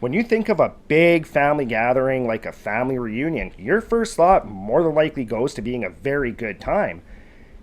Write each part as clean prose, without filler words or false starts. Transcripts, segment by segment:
When you think of a big family gathering like a family reunion, your first thought more than likely goes to being a very good time.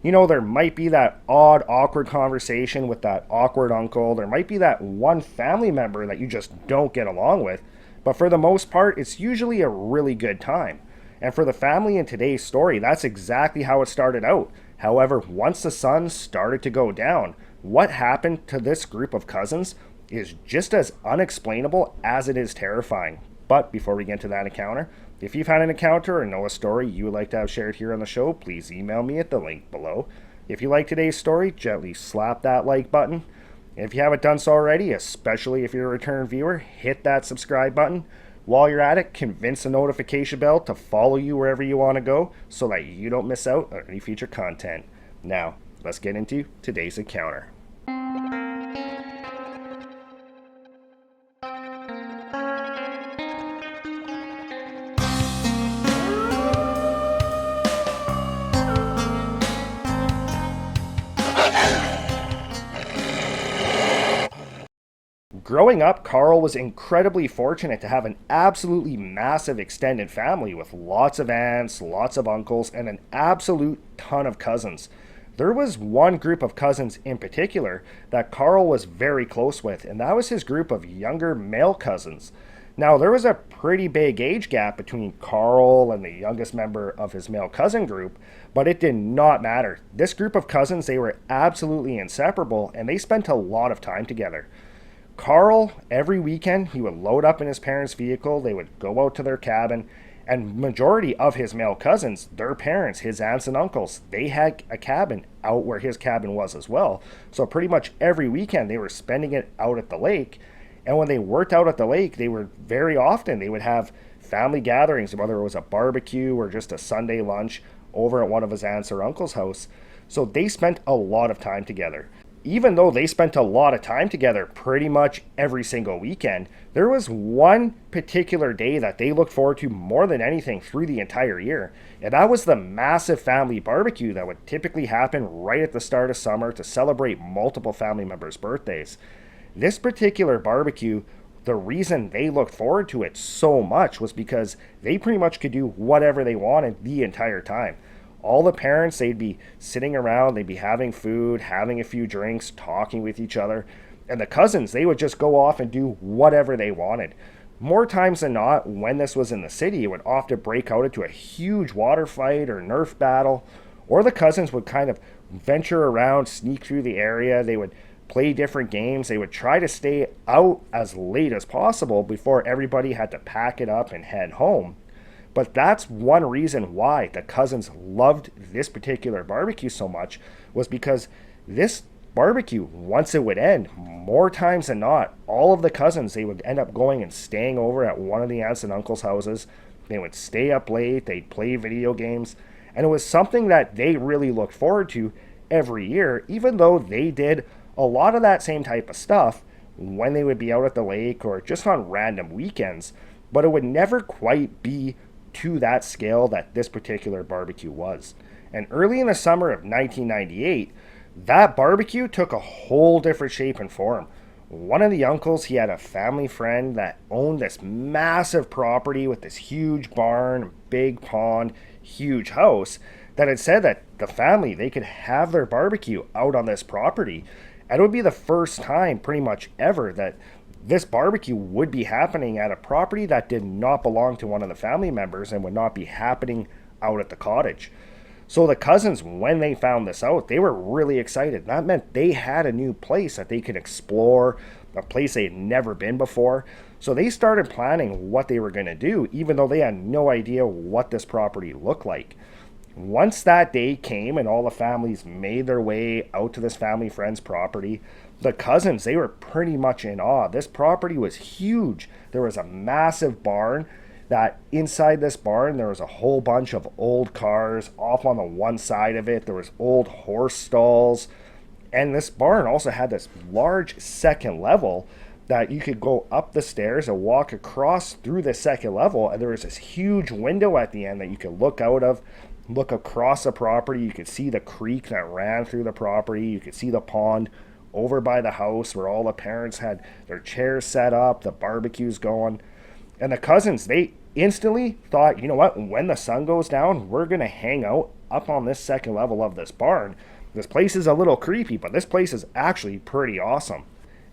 There might be that odd, awkward conversation with that awkward uncle. There might be that one family member that you just don't get along with. But for the most part, it's usually a really good time. And for the family in today's story, that's exactly how it started out. However, once the sun started to go down, what happened to this group of cousins is just as unexplainable as it is terrifying. But before we get into that encounter, if you've had an encounter or know a story you would like to have shared here on the show, please email me at the link below. If you like today's story, gently slap that like button. And if you haven't done so already, especially if you're a return viewer, hit that subscribe button. While you're at it, convince the notification bell to follow you wherever you want to go so that you don't miss out on any future content. Now, let's get into today's encounter. Growing up, Carl was incredibly fortunate to have an absolutely massive extended family with lots of aunts, lots of uncles, and an absolute ton of cousins. There was one group of cousins in particular that Carl was very close with, and that was his group of younger male cousins. Now, there was a pretty big age gap between Carl and the youngest member of his male cousin group, but it did not matter. This group of cousins, they were absolutely inseparable, and they spent a lot of time together. Carl, every weekend, he would load up in his parents' vehicle, they would go out to their cabin, and majority of his male cousins, their parents, his aunts and uncles, they had a cabin out where his cabin was as well. So pretty much every weekend they were spending it out at the lake. And when they worked out at the lake, they would have family gatherings, whether it was a barbecue or just a Sunday lunch over at one of his aunts or uncle's house. So they spent a lot of time together. Even though they spent a lot of time together pretty much every single weekend, there was one particular day that they looked forward to more than anything through the entire year. And that was the massive family barbecue that would typically happen right at the start of summer to celebrate multiple family members' birthdays. This particular barbecue, the reason they looked forward to it so much was because they pretty much could do whatever they wanted the entire time. All the parents, they'd be sitting around, they'd be having food, having a few drinks, talking with each other. And the cousins, they would just go off and do whatever they wanted. More times than not, when this was in the city, it would often break out into a huge water fight or Nerf battle. Or the cousins would kind of venture around, sneak through the area. They would play different games. They would try to stay out as late as possible before everybody had to pack it up and head home. But that's one reason why the cousins loved this particular barbecue so much, was because this barbecue, once it would end, more times than not, all of the cousins, they would end up going and staying over at one of the aunts and uncles' houses. They would stay up late, they'd play video games, and it was something that they really looked forward to every year, even though they did a lot of that same type of stuff when they would be out at the lake or just on random weekends. But it would never quite be to that scale that this particular barbecue was. And early in the summer of 1998, that barbecue took a whole different shape and form. One of the uncles, he had a family friend that owned this massive property with this huge barn, big pond, huge house, that had said that the family, they could have their barbecue out on this property. And it would be the first time pretty much ever that this barbecue would be happening at a property that did not belong to one of the family members and would not be happening out at the cottage. So the cousins, when they found this out, they were really excited. That meant they had a new place that they could explore, a place they had never been before. So they started planning what they were going to do, even though they had no idea what this property looked like. Once that day came and all the families made their way out to this family friend's property, the cousins, they were pretty much in awe. This property was huge. There was a massive barn that inside this barn, there was a whole bunch of old cars. Off on the one side of it, there was old horse stalls. And this barn also had this large second level that you could go up the stairs and walk across through the second level. And there was this huge window at the end that you could look out of, look across the property. You could see the creek that ran through the property. You could see the pond over by the house where all the parents had their chairs set up, the barbecue's going. And the cousins, they instantly thought, you know what, when the sun goes down, we're going to hang out up on this second level of this barn. This place is a little creepy, but this place is actually pretty awesome.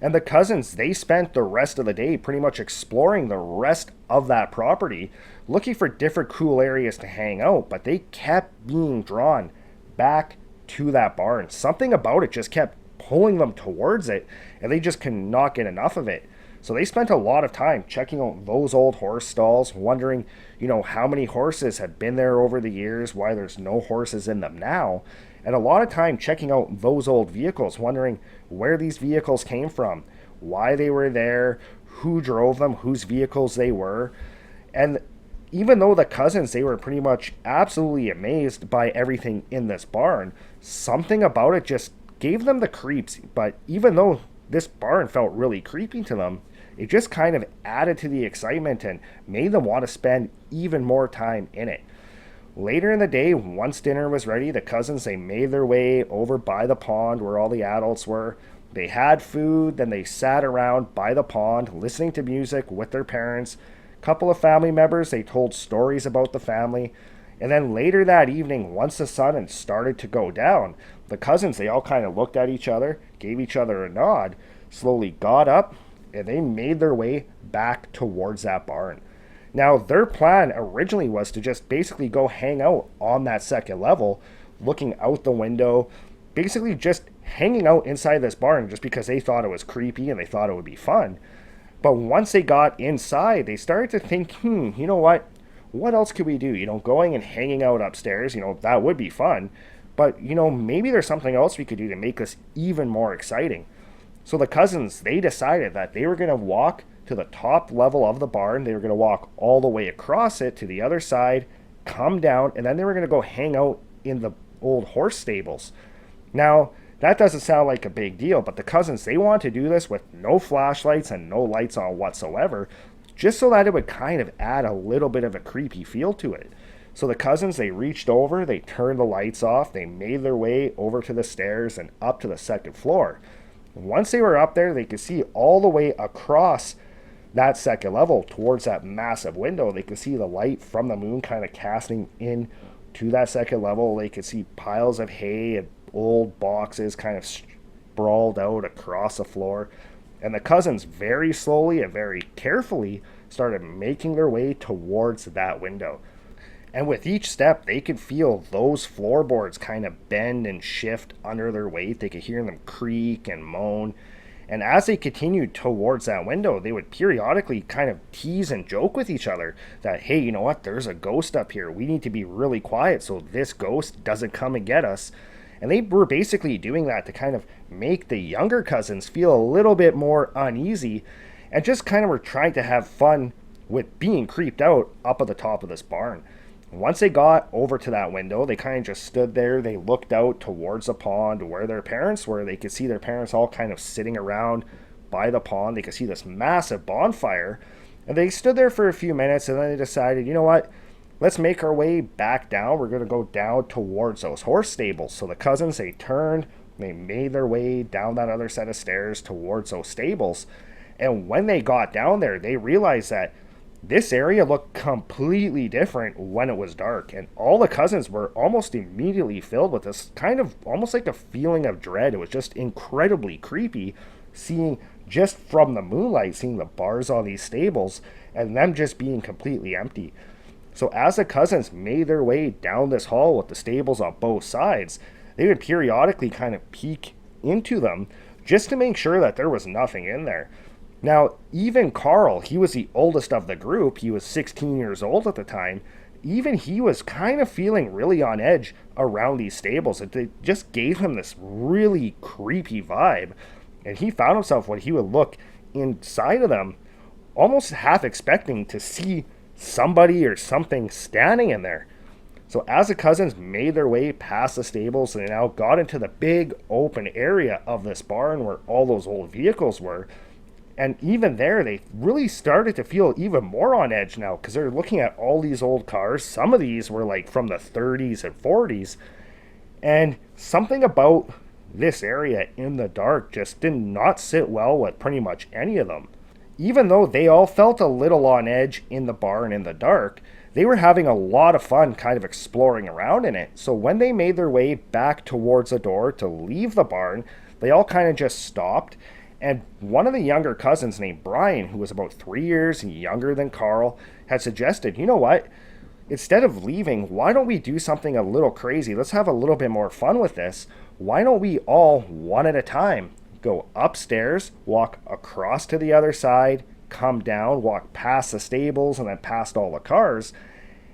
And the cousins, they spent the rest of the day pretty much exploring the rest of that property, looking for different cool areas to hang out, but they kept being drawn back to that barn. Something about it just kept pulling them towards it, and they just could not get enough of it. So they spent a lot of time checking out those old horse stalls, wondering, how many horses had been there over the years, why there's no horses in them now. And a lot of time checking out those old vehicles, wondering where these vehicles came from, why they were there, who drove them, whose vehicles they were. And even though the cousins, they were pretty much absolutely amazed by everything in this barn, something about it just gave them the creeps. But even though this barn felt really creepy to them, it just kind of added to the excitement and made them want to spend even more time in it. Later in the day, once dinner was ready, the cousins, they made their way over by the pond where all the adults were. They had food, then they sat around by the pond listening to music with their parents. A couple of family members, they told stories about the family. And then later that evening, once the sun had started to go down, the cousins, they all kind of looked at each other, gave each other a nod, slowly got up, and they made their way back towards that barn. Now, their plan originally was to just basically go hang out on that second level, looking out the window, basically just hanging out inside this barn just because they thought it was creepy and they thought it would be fun. But once they got inside, they started to think, you know what else could we do? Going and hanging out upstairs, that would be fun. But, maybe there's something else we could do to make this even more exciting. So the cousins, they decided that they were going to walk to the top level of the barn. They were going to walk all the way across it to the other side, come down, and then they were going to go hang out in the old horse stables. Now, that doesn't sound like a big deal, but the cousins, they wanted to do this with no flashlights and no lights on whatsoever, just so that it would kind of add a little bit of a creepy feel to it. So the cousins, they reached over, they turned the lights off, they made their way over to the stairs and up to the second floor. Once they were up there, they could see all the way across that second level towards that massive window. They could see the light from the moon kind of casting in to that second level. They could see piles of hay and old boxes kind of sprawled out across the floor. And the cousins very slowly and very carefully started making their way towards that window. And with each step, they could feel those floorboards kind of bend and shift under their weight. They could hear them creak and moan. And as they continued towards that window, they would periodically kind of tease and joke with each other that, hey, you know what, there's a ghost up here. We need to be really quiet so this ghost doesn't come and get us. And they were basically doing that to kind of make the younger cousins feel a little bit more uneasy and just kind of were trying to have fun with being creeped out up at the top of this barn. Once they got over to that window, they kind of just stood there. They looked out towards the pond where their parents were. They could see their parents all kind of sitting around by the pond. They could see this massive bonfire. And they stood there for a few minutes and then they decided, you know what? Let's make our way back down. We're going to go down towards those horse stables. So the cousins, they turned, they made their way down that other set of stairs towards those stables. And when they got down there, they realized that this area looked completely different when it was dark, and all the cousins were almost immediately filled with this kind of almost like a feeling of dread. It was just incredibly creepy seeing just from the moonlight, seeing the bars on these stables and them just being completely empty. So as the cousins made their way down this hall with the stables on both sides, they would periodically kind of peek into them just to make sure that there was nothing in there. Now, even Carl, he was the oldest of the group. He was 16 years old at the time. Even he was kind of feeling really on edge around these stables. It just gave him this really creepy vibe. And he found himself when he would look inside of them, almost half expecting to see somebody or something standing in there. So as the cousins made their way past the stables, they now got into the big open area of this barn where all those old vehicles were. And even there, they really started to feel even more on edge now because they're looking at all these old cars. Some of these were like from the 30s and 40s. And something about this area in the dark just did not sit well with pretty much any of them. Even though they all felt a little on edge in the barn in the dark, they were having a lot of fun kind of exploring around in it. So when they made their way back towards the door to leave the barn, they all kind of just stopped. And one of the younger cousins, named Brian, who was about 3 years younger than Carl, had suggested, you know what? Instead of leaving, why don't we do something a little crazy? Let's have a little bit more fun with this. Why don't we all, one at a time, go upstairs, walk across to the other side, come down, walk past the stables, and then past all the cars?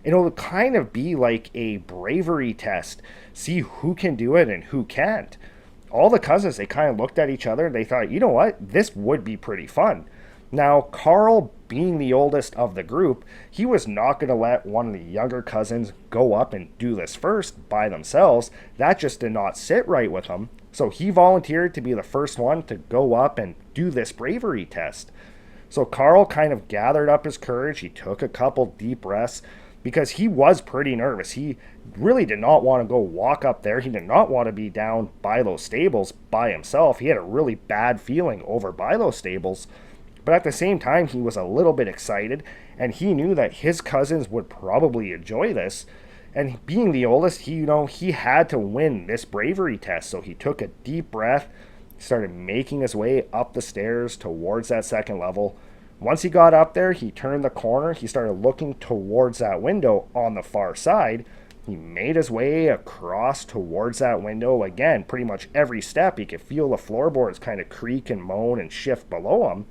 It'll kind of be like a bravery test. See who can do it and who can't. All the cousins, they kind of looked at each other and they thought, you know what? This would be pretty fun. Now, Carl, being the oldest of the group, he was not going to let one of the younger cousins go up and do this first by themselves. That just did not sit right with him. So he volunteered to be the first one to go up and do this bravery test. So Carl kind of gathered up his courage. He took a couple deep breaths because he was pretty nervous. He really did not want to go walk up there. He did not want to be down by those stables by himself. He had a really bad feeling over by those stables. But at the same time, he was a little bit excited, and he knew that his cousins would probably enjoy this. And being the oldest, he had to win this bravery test. So he took a deep breath, started making his way up the stairs towards that second level. Once he got up there, he turned the corner. He started looking towards that window on the far side. He made his way across towards that window. Again, pretty much every step, he could feel the floorboards kind of creak and moan and shift below him.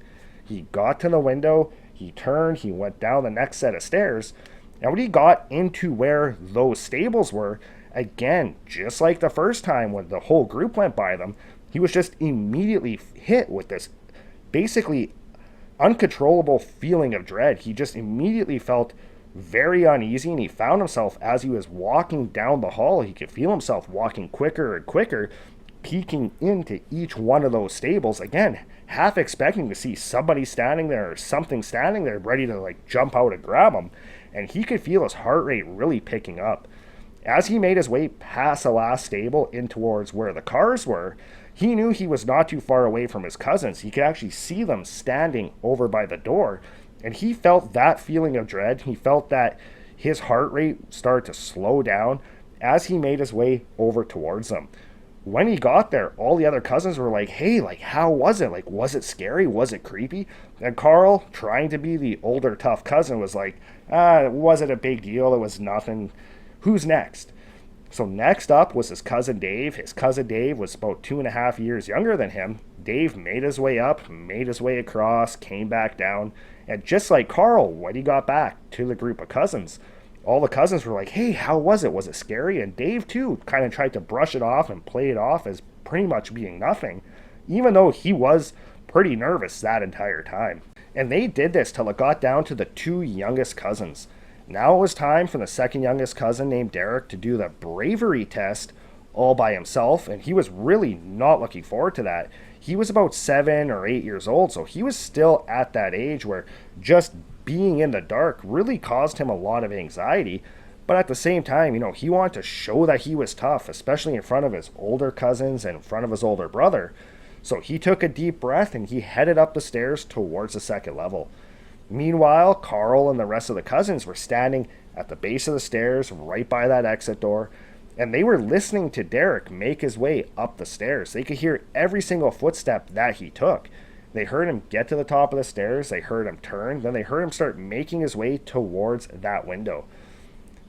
He got to the window, he turned, he went down the next set of stairs, and when he got into where those stables were, again, just like the first time when the whole group went by them, he was just immediately hit with this basically uncontrollable feeling of dread. He just immediately felt very uneasy, and he found himself, as he was walking down the hall, he could feel himself walking quicker and quicker, peeking into each one of those stables, again, half expecting to see somebody standing there or something standing there ready to jump out and grab him. And he could feel his heart rate really picking up. As he made his way past the last stable in towards where the cars were, he knew he was not too far away from his cousins. He could actually see them standing over by the door, and he felt that feeling of dread. He felt that his heart rate started to slow down as he made his way over towards them. When he got there, all the other cousins were like, hey, how was it? Was it scary? Was it creepy? And Carl, trying to be the older, tough cousin, was like, it wasn't a big deal. It was nothing. Who's next? So next up was his cousin Dave. His cousin Dave was about 2.5 years younger than him. Dave made his way up, made his way across, came back down. And just like Carl, when he got back to the group of cousins, all the cousins were like, hey, how was it? Was it scary? And Dave, too, kind of tried to brush it off and play it off as pretty much being nothing, even though he was pretty nervous that entire time. And they did this till it got down to the two youngest cousins. Now it was time for the second youngest cousin, named Derek, to do the bravery test all by himself, and he was really not looking forward to that. He was about 7 or 8 years old, so he was still at that age where just being in the dark really caused him a lot of anxiety. But at the same time, he wanted to show that he was tough, especially in front of his older cousins and in front of his older brother. So he took a deep breath and he headed up the stairs towards the second level. Meanwhile, Carl and the rest of the cousins were standing at the base of the stairs right by that exit door, and they were listening to Derek make his way up the stairs. They could hear every single footstep that he took. They heard him get to the top of the stairs, they heard him turn, then they heard him start making his way towards that window.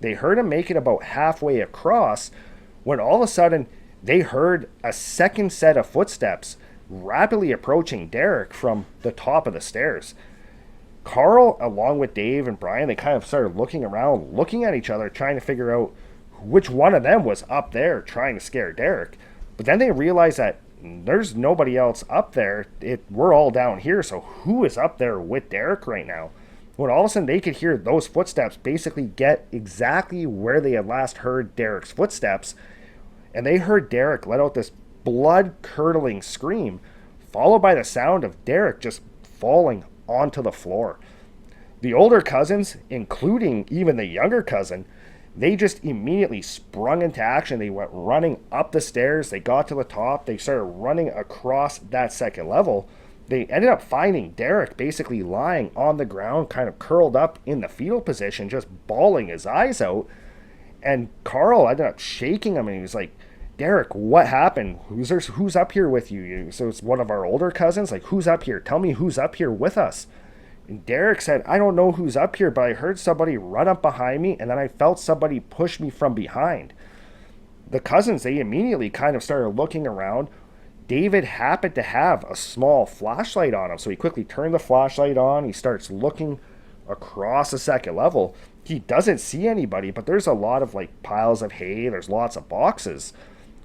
They heard him make it about halfway across when all of a sudden they heard a second set of footsteps rapidly approaching Derek from the top of the stairs. Carl, along with Dave and Brian, they kind of started looking around, looking at each other, trying to figure out which one of them was up there trying to scare Derek. But then they realized that there's nobody else up there. We're all down here, so who is up there with Derek right now? When all of a sudden they could hear those footsteps basically get exactly where they had last heard Derek's footsteps, and they heard Derek let out this blood-curdling scream, followed by the sound of Derek just falling onto the floor. The older cousins, including even the younger cousin, They just immediately sprung into action. They went running up the stairs. They got to the top. They started running across that second level. They ended up finding Derek basically lying on the ground, kind of curled up in the fetal position, just bawling his eyes out. And Carl ended up shaking him, and he was like, Derek, what happened? Who's up here with you? So it's one of our older cousins? Like, who's up here? Tell me who's up here with us. And Derek said, I don't know who's up here, but I heard somebody run up behind me, and then I felt somebody push me from behind. The cousins, they immediately kind of started looking around. David happened to have a small flashlight on him, so he quickly turned the flashlight on. He starts looking across the second level. He doesn't see anybody, but there's a lot of like piles of hay. There's lots of boxes.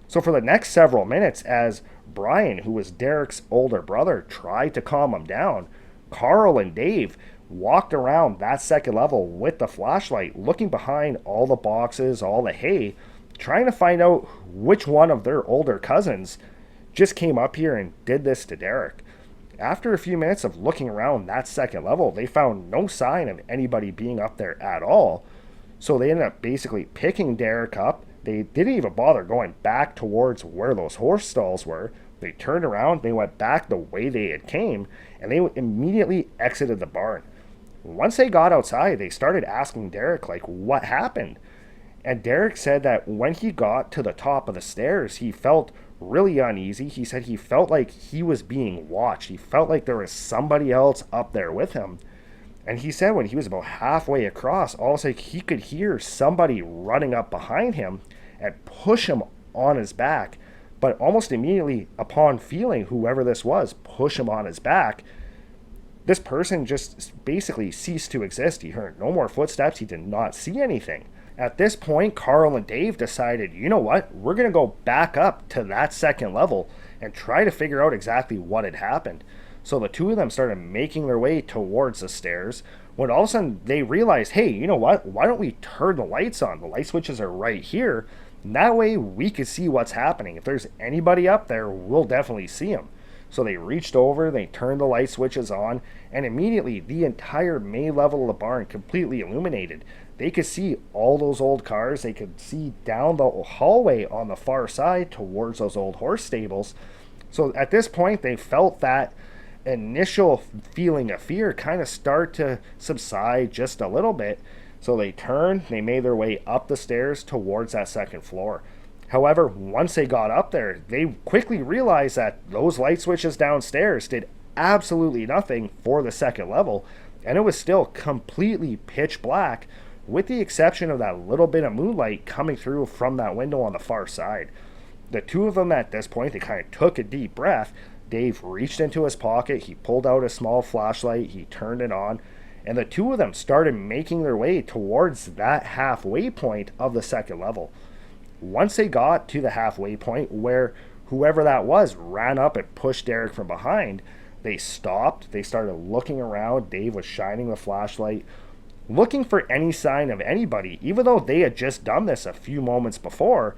So for the next several minutes, as Brian, who was Derek's older brother, tried to calm him down, Carl and Dave walked around that second level with the flashlight, looking behind all the boxes, all the hay, trying to find out which one of their older cousins just came up here and did this to Derek. After a few minutes of looking around that second level, they found no sign of anybody being up there at all. So they ended up basically picking Derek up. They didn't even bother going back towards where those horse stalls were. They turned around, they went back the way they had came, and they immediately exited the barn. Once they got outside, they started asking Derek, like, what happened? And Derek said that when he got to the top of the stairs, he felt really uneasy. He said he felt like he was being watched. He felt like there was somebody else up there with him. And he said when he was about halfway across, all of a sudden he could hear somebody running up behind him and push him on his back. But almost immediately upon feeling whoever this was push him on his back, this person just basically ceased to exist. He heard no more footsteps. He did not see anything. At this point, Carl and Dave decided, you know what, we're going to go back up to that second level and try to figure out exactly what had happened. So the two of them started making their way towards the stairs, when all of a sudden they realized, hey, you know what, why don't we turn the lights on? The light switches are right here, and that way we can see what's happening. If there's anybody up there, we'll definitely see them. So they reached over, they turned the light switches on, and immediately the entire main level of the barn completely illuminated. They could see all those old cars. They could see down the hallway on the far side towards those old horse stables. So at this point, they felt that initial feeling of fear kind of start to subside just a little bit. So they turned, they made their way up the stairs towards that second floor. However, once they got up there, they quickly realized that those light switches downstairs did absolutely nothing for the second level, and it was still completely pitch black, with the exception of that little bit of moonlight coming through from that window on the far side. The two of them at this point, they kind of took a deep breath. Dave reached into his pocket, he pulled out a small flashlight, he turned it on, and the two of them started making their way towards that halfway point of the second level. Once they got to the halfway point where whoever that was ran up and pushed Derek from behind, they stopped, they started looking around. Dave was shining the flashlight, looking for any sign of anybody. Even though they had just done this a few moments before,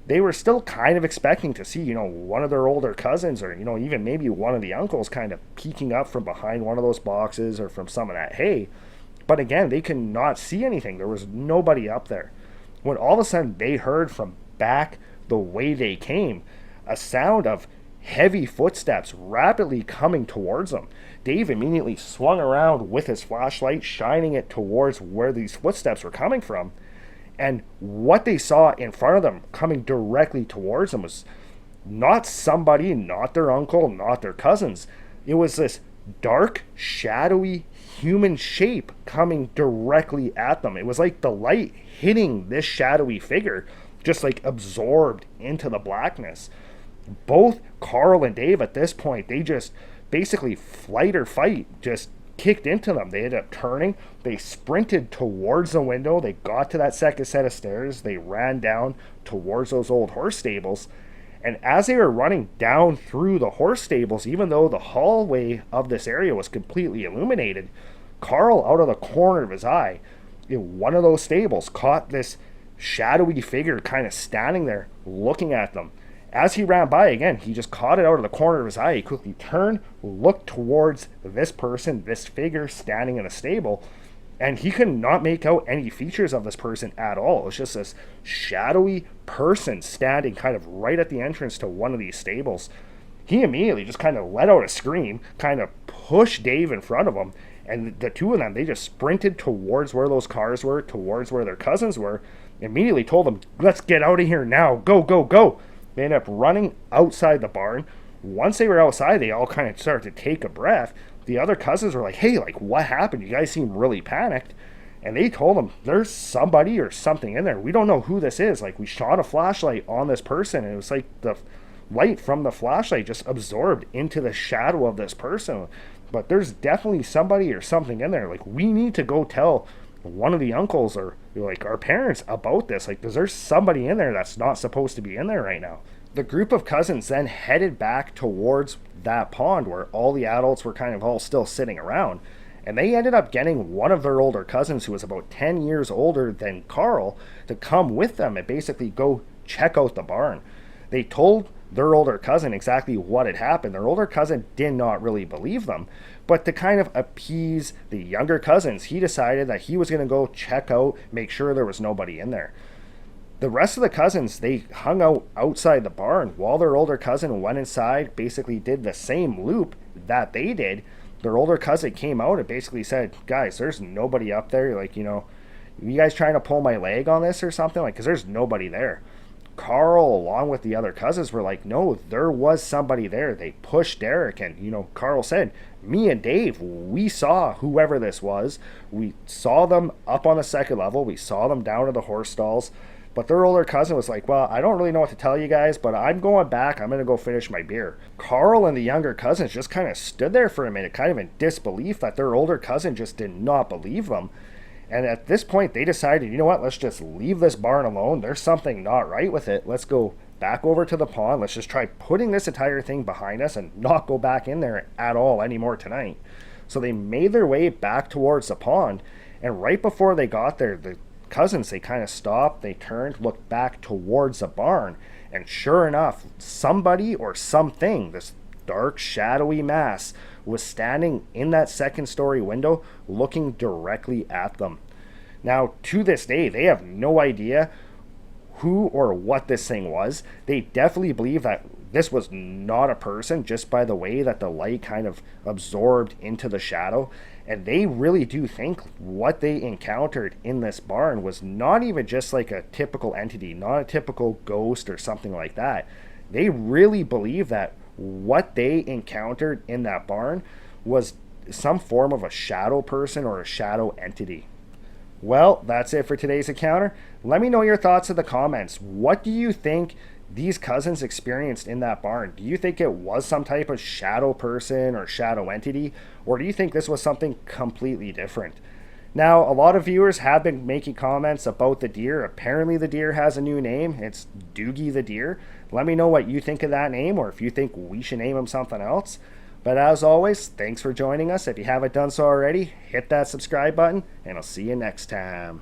they were still kind of expecting to see, one of their older cousins or, even maybe one of the uncles kind of peeking up from behind one of those boxes or from some of that hay. But again, they could not see anything. There was nobody up there. When all of a sudden they heard from back the way they came a sound of heavy footsteps rapidly coming towards them. Dave immediately swung around with his flashlight, shining it towards where these footsteps were coming from. And what they saw in front of them coming directly towards them was not somebody, not their uncle, not their cousins. It was this dark, shadowy human shape coming directly at them. It was like the light hitting this shadowy figure, just like absorbed into the blackness. Both Carl and Dave at this point, they just basically flight or fight just kicked into them. They ended up turning, they sprinted towards the window, they got to that second set of stairs, they ran down towards those old horse stables. And as they were running down through the horse stables, even though the hallway of this area was completely illuminated, Carl, out of the corner of his eye, in one of those stables, caught this shadowy figure kind of standing there looking at them. As he ran by again, he just caught it out of the corner of his eye. He quickly turned, looked towards this person, this figure standing in a stable, And he could not make out any features of this person at all. It was just this shadowy person standing kind of right at the entrance to one of these stables. He immediately just kind of let out a scream, kind of pushed Dave in front of him, and the two of them, they just sprinted towards where those cars were, towards where their cousins were, immediately told them, let's get out of here now, go, go, go. They ended up running outside the barn. Once they were outside, they all kind of started to take a breath. The other cousins were like, hey, like, what happened? You guys seem really panicked. And they told them, there's somebody or something in there. We don't know who this is. Like, we shot a flashlight on this person, and it was like the light from the flashlight just absorbed into the shadow of this person. But there's definitely somebody or something in there. Like, we need to go tell one of the uncles or like our parents about this. Like, there's somebody in there that's not supposed to be in there right now. The group of cousins then headed back towards that pond where all the adults were kind of all still sitting around. And they ended up getting one of their older cousins, who was about 10 years older than Carl, to come with them and basically go check out the barn. They told their older cousin exactly what had happened. Their older cousin did not really believe them, but to kind of appease the younger cousins, he decided that he was going to go check out, make sure there was nobody in there. The rest of the cousins, they hung out outside the barn while their older cousin went inside, basically did the same loop that they did. Their older cousin came out and basically said, guys, there's nobody up there. Like, you guys trying to pull my leg on this or something? Like, because there's nobody there. Carl, along with the other cousins, were like, no, there was somebody there. They pushed Derek, and, Carl said, me and Dave, we saw whoever this was. We saw them up on the second level. We saw them down to the horse stalls. But their older cousin was like, well, I don't really know what to tell you guys, but I'm going back. I'm going to go finish my beer. Carl and the younger cousins just kind of stood there for a minute, kind of in disbelief that their older cousin just did not believe them. And at this point, they decided, you know what, let's just leave this barn alone. There's something not right with it. Let's go back over to the pond. Let's just try putting this entire thing behind us and not go back in there at all anymore tonight. So they made their way back towards the pond. And right before they got there, the cousins, they kind of stopped, they turned, looked back towards the barn, and sure enough, somebody or something, this dark shadowy mass, was standing in that second story window looking directly at them. Now, to this day, they have no idea who or what this thing was. They definitely believe that this was not a person, just by the way that the light kind of absorbed into the shadow. And they really do think what they encountered in this barn was not even just like a typical entity, not a typical ghost or something like that. They really believe that what they encountered in that barn was some form of a shadow person or a shadow entity. Well, that's it for today's encounter. Let me know your thoughts in the comments. What do you think these cousins experienced in that barn? Do you think it was some type of shadow person or shadow entity? Or do you think this was something completely different? Now, a lot of viewers have been making comments about the deer. Apparently the deer has a new name. It's Doogie the deer. Let me know what you think of that name, or if you think we should name him something else. But as always, thanks for joining us. If you haven't done so already, hit that subscribe button, and I'll see you next time.